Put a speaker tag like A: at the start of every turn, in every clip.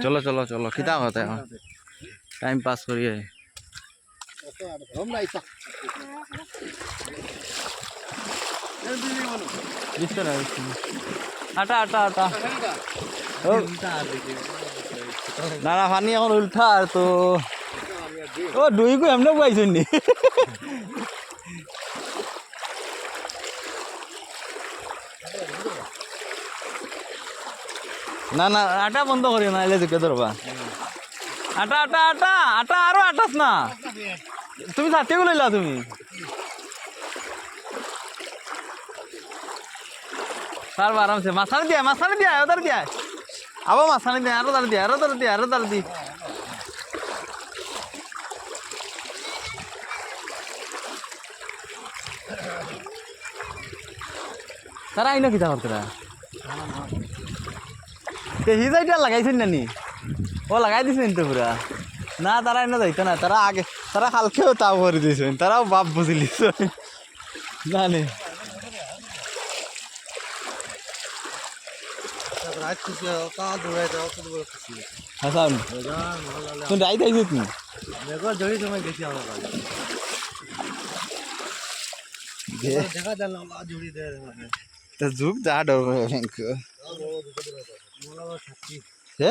A: চলো চলো চলো খিতা হতে টাইম পাস করিয়ে আটা আটা আটা না না পানি এখন উল্টা আর তো ও দুই গো এমনি পাইছেন নি না না আটা বন্ধ করি না এলে ঢুকে ধরবা আটা আটা আটা আটা আরো আটাস না তুমি সাথে লইলা তুমি সার আরামসে মাছানে দিয়া ওদার দিয়া আবার মাছানে দিয়া আরো দাঁড় দিয়া আরো দাঁড় দি তারা আইনো কিতা করতরা হিজাইটা লাগাইছেন নানি ও লাগাই দিছেন তো পুরা না তারা এনে যাইতো না তারা আগে তারা কালকেও তাও করে দিয়েছেন তারাও বাপ বুঝিলিস জানে হাসান তুই রাইত আইছিস নি
B: দেখা যায় না জুড়ি দেয়
A: যুগ যা ডর হে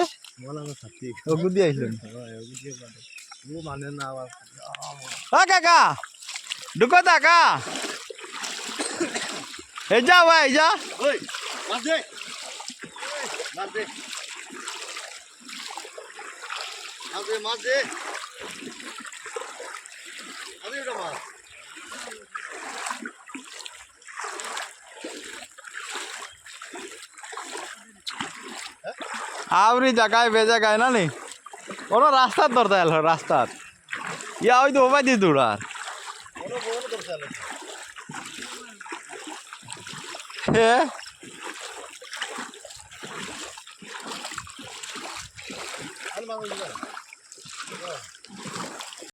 A: ও গুদি আইলেন
B: মানে না
A: কাকা ঢুকো কাকা এই যা ভাই যা
B: ওই মাছ দে মাছ দে মাছ দে আমি ওটা মাছ
A: আউরি জায়গায় বে জায়গায় না নি কোনো রাস্তার দরজা এলো রাস্তার ইয়া ওই তো ওবাই দি দৌড়ার হে